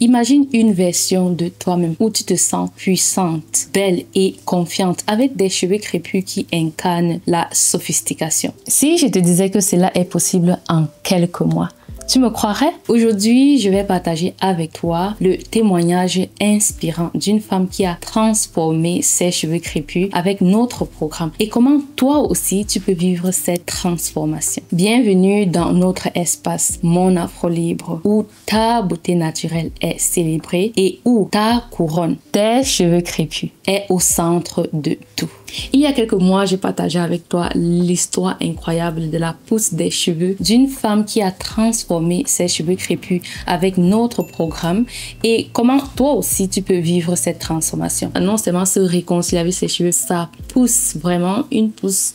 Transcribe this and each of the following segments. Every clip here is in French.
Imagine une version de toi-même où tu te sens puissante, belle et confiante avec des cheveux crépus qui incarnent la sophistication. Si je te disais que cela est possible en quelques mois, tu me croirais? Aujourd'hui, je vais partager avec toi le témoignage inspirant d'une femme qui a transformé ses cheveux crépus avec notre programme et comment toi aussi tu peux vivre cette transformation. Bienvenue dans notre espace Mon Afro Libre où ta beauté naturelle est célébrée et où ta couronne, tes cheveux crépus, est au centre de tout. Il y a quelques mois, j'ai partagé avec toi l'histoire incroyable de la pousse des cheveux d'une femme qui a transformé ses cheveux crépus avec notre programme et comment toi aussi tu peux vivre cette transformation. Non seulement se réconcilier avec ses cheveux, ça pousse vraiment une pousse.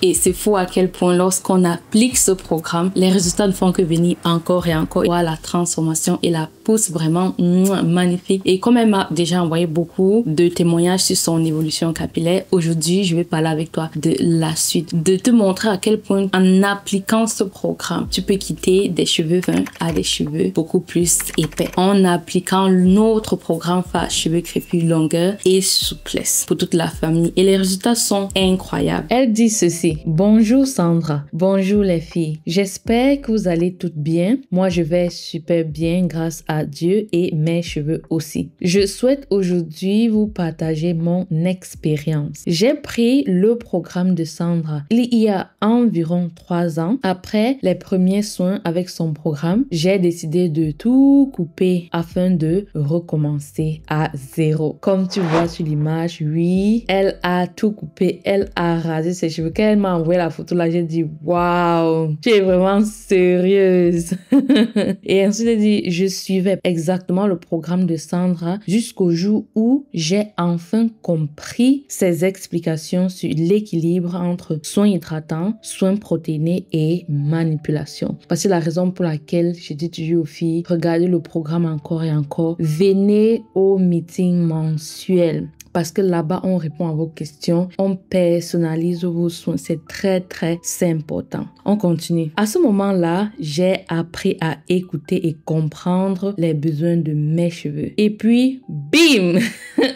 Et c'est fou à quel point lorsqu'on applique ce programme, les résultats ne font que venir encore et encore. Voilà, la transformation et la pousse vraiment magnifique. Et comme elle m'a déjà envoyé beaucoup de témoignages sur son évolution capillaire, aujourd'hui, je vais parler avec toi de la suite, de te montrer à quel point en appliquant ce programme, tu peux quitter des cheveux fins à des cheveux beaucoup plus épais. En appliquant notre programme Face Cheveux Crépus Longueur et Souplesse pour toute la famille. Et les résultats sont incroyables. Elle dit ceci: bonjour Sandra, bonjour les filles. J'espère que vous allez toutes bien. Moi, je vais super bien grâce à Dieu et mes cheveux aussi. Je souhaite aujourd'hui vous partager mon expérience. J'ai pris le programme de Sandra il y a environ 3 ans. Après les premiers soins avec son programme, j'ai décidé de tout couper afin de recommencer à zéro. Comme tu vois sur l'image, oui, elle a tout coupé, elle a rasé ses cheveux. Quand elle m'a envoyé la photo là, j'ai dit waouh, tu es vraiment sérieuse. Et ensuite elle dit, je suivais exactement le programme de Sandra jusqu'au jour où j'ai enfin compris ses explications sur l'équilibre entre soins hydratants, soins protéinés et manipulation. Parce que la raison pour laquelle je dis toujours aux filles, regardez le programme encore et encore, venez au meeting mensuel. Parce que là-bas, on répond à vos questions, on personnalise vos soins. C'est très important. On continue. À ce moment-là, j'ai appris à écouter et comprendre les besoins de mes cheveux. Et puis, bim!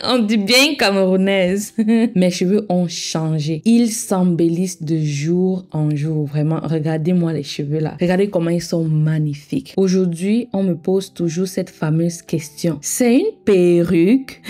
On dit bien camerounaise. Mes cheveux ont changé. Ils s'embellissent de jour en jour. Vraiment, regardez-moi les cheveux là. Regardez comment ils sont magnifiques. Aujourd'hui, on me pose toujours cette fameuse question. C'est une perruque?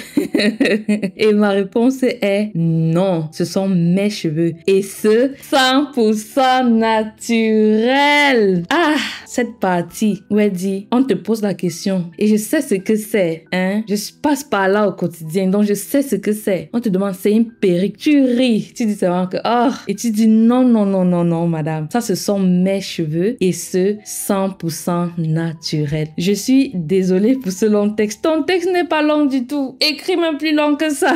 Et ma réponse est non, ce sont mes cheveux. Et ce, 100% naturel. Ah, cette partie où elle dit, on te pose la question et je sais ce que c'est. Hein? Je passe par là au quotidien, donc je sais ce que c'est. On te demande, c'est une perruque. Tu ris. Tu dis seulement que, oh. Et tu dis non, madame. Ça, ce sont mes cheveux et ce, 100% naturel. Je suis désolée pour ce long texte. Ton texte n'est pas long du tout. Écris même plus long que ça.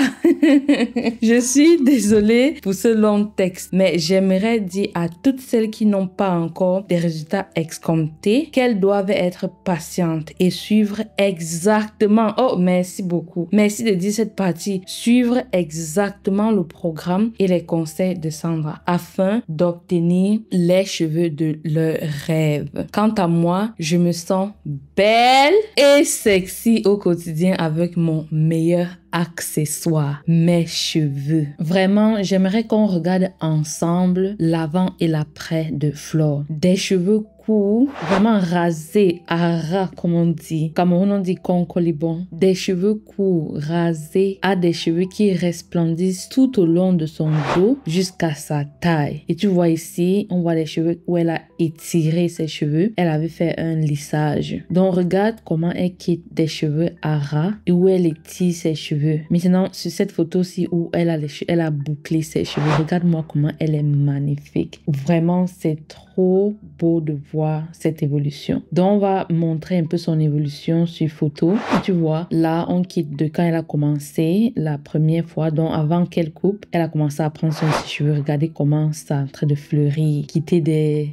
Je suis désolée pour ce long texte, mais j'aimerais dire à toutes celles qui n'ont pas encore des résultats escomptés qu'elles doivent être patientes et suivre exactement. Oh, merci beaucoup. Merci de dire cette partie. Suivre exactement le programme et les conseils de Sandra afin d'obtenir les cheveux de leur rêve. Quant à moi, je me sens belle et sexy au quotidien avec mon meilleur accessoire, mes cheveux. Vraiment, j'aimerais qu'on regarde ensemble l'avant et l'après de Flore. Des cheveux courts, vraiment rasés à ras, comme on dit. Cameroun, on dit concolibon. Des cheveux courts, rasés à des cheveux qui resplendissent tout au long de son dos jusqu'à sa taille. Et tu vois ici, on voit les cheveux où elle a étiré ses cheveux. Elle avait fait un lissage. Donc, regarde comment elle quitte des cheveux à ras et où elle étire ses cheveux. Maintenant, sur cette photo-ci où elle a bouclé ses cheveux, regarde-moi comment elle est magnifique. Vraiment, c'est trop beau de voir cette évolution. Donc, on va montrer un peu son évolution sur photo. Et tu vois, là, on quitte de quand elle a commencé la première fois. Donc, avant qu'elle coupe, elle a commencé à prendre son cheveux. Regardez comment ça est en train de fleurir. Quitter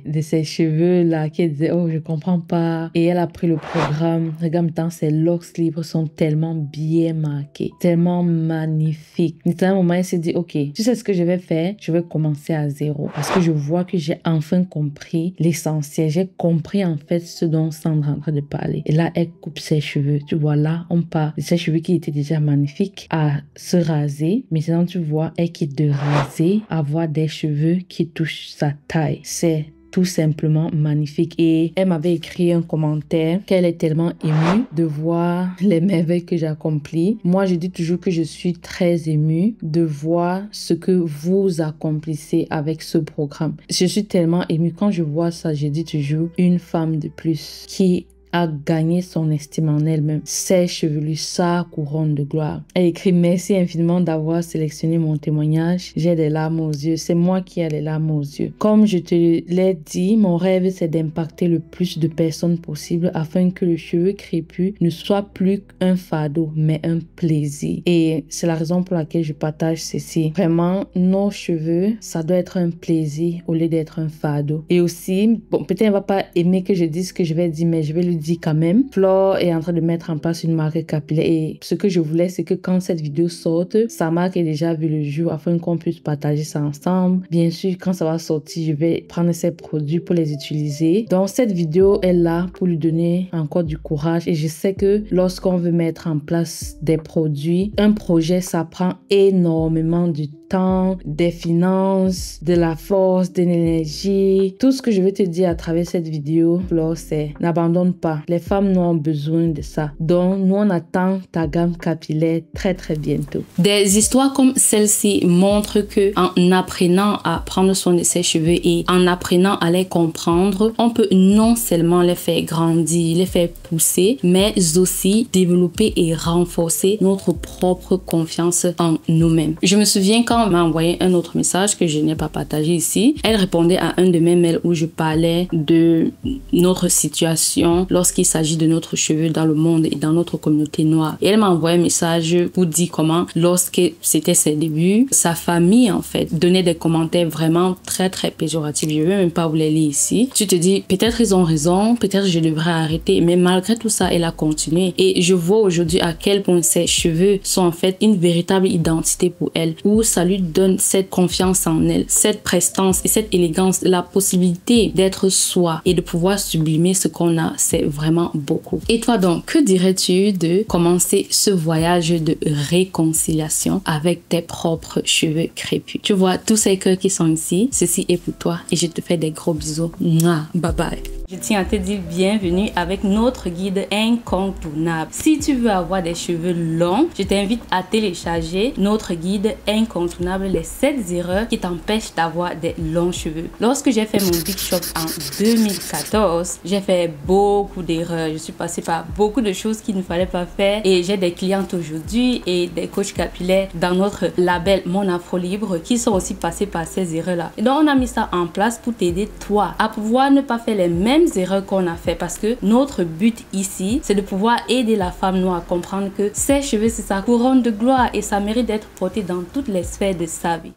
de ses cheveux là, qui disait, oh, je comprends pas. Et elle a pris le programme. Regarde maintenant, ses locks libres sont tellement bien marqués. Tellement magnifiques. Et à un moment, elle s'est dit, ok, tu sais ce que je vais faire? Je vais commencer à zéro. Parce que je vois que j'ai enfin compris compris l'essentiel. J'ai compris en fait ce dont Sandra est en train de parler. Et là, elle coupe ses cheveux. Tu vois, là, on part de ses cheveux qui étaient déjà magnifiques à se raser. Maintenant, tu vois, elle quitte de raser, avoir des cheveux qui touchent sa taille. C'est tout simplement magnifique. Et elle m'avait écrit un commentaire qu'elle est tellement émue de voir les merveilles que j'accomplis. Moi, je dis toujours que je suis très émue de voir ce que vous accomplissez avec ce programme. Je suis tellement émue. Quand je vois ça, je dis toujours une femme de plus qui a gagné son estime en elle-même, ses chevelus, sa couronne de gloire. Elle écrit: merci infiniment d'avoir sélectionné mon témoignage. J'ai des larmes aux yeux. C'est moi qui ai les larmes aux yeux. Comme je te l'ai dit, mon rêve c'est d'impacter le plus de personnes possible afin que le cheveu crépus ne soit plus un fardeau mais un plaisir. Et c'est la raison pour laquelle je partage ceci. Vraiment, nos cheveux, ça doit être un plaisir au lieu d'être un fardeau. Et aussi, bon, peut-être elle va pas aimer que je dise ce que je vais dire, mais je vais lui dire quand même. Flore est en train de mettre en place une marque capillaire et ce que je voulais, c'est que quand cette vidéo sorte, sa marque est déjà vu le jour afin qu'on puisse partager ça ensemble. Bien sûr, quand ça va sortir, je vais prendre ses produits pour les utiliser. Donc, cette vidéo est là pour lui donner encore du courage et je sais que lorsqu'on veut mettre en place des produits, un projet, ça prend énormément de temps, des finances, de la force, de l'énergie. Tout ce que je veux te dire à travers cette vidéo, Flore, c'est n'abandonne pas. Les femmes nous ont besoin de ça. Donc, nous, on attend ta gamme capillaire très, très bientôt. Des histoires comme celle-ci montrent que en apprenant à prendre soin de ses cheveux et en apprenant à les comprendre, on peut non seulement les faire grandir, les faire pousser, mais aussi développer et renforcer notre propre confiance en nous-mêmes. Je me souviens quand on m'a envoyé un autre message que je n'ai pas partagé ici. Elle répondait à un de mes mails où je parlais de notre situation lorsqu'il s'agit de notre cheveu dans le monde et dans notre communauté noire. Et elle m'a envoyé un message pour dire comment, lorsque c'était ses débuts, sa famille en fait donnait des commentaires vraiment très très péjoratifs. Je ne vais même pas vous les lire ici. Tu te dis, peut-être ils ont raison, peut-être je devrais arrêter. Mais malgré tout ça, elle a continué. Et je vois aujourd'hui à quel point ses cheveux sont en fait une véritable identité pour elle, où ça lui donne cette confiance en elle, cette prestance et cette élégance, la possibilité d'être soi et de pouvoir sublimer ce qu'on a, c'est vraiment beaucoup. Et toi donc, que dirais-tu de commencer ce voyage de réconciliation avec tes propres cheveux crépus? Tu vois, tous ces cœurs qui sont ici, ceci est pour toi et je te fais des gros bisous. Mouah, bye bye. Je tiens à te dire bienvenue avec notre guide incontournable. Si tu veux avoir des cheveux longs, je t'invite à télécharger notre guide incontournable, les 7 erreurs qui t'empêchent d'avoir des longs cheveux. Lorsque j'ai fait mon Big Shop en 2014, j'ai fait beaucoup d'erreurs. Je suis passée par beaucoup de choses qu'il ne fallait pas faire et j'ai des clientes aujourd'hui et des coachs capillaires dans notre label Mon Afro Libre qui sont aussi passés par ces erreurs-là. Et donc, on a mis ça en place pour t'aider toi à pouvoir ne pas faire les mêmes erreurs qu'on a fait parce que notre but ici, c'est de pouvoir aider la femme noire à comprendre que ses cheveux, c'est sa couronne de gloire et ça mérite d'être porté dans toutes les sphères de sa vie.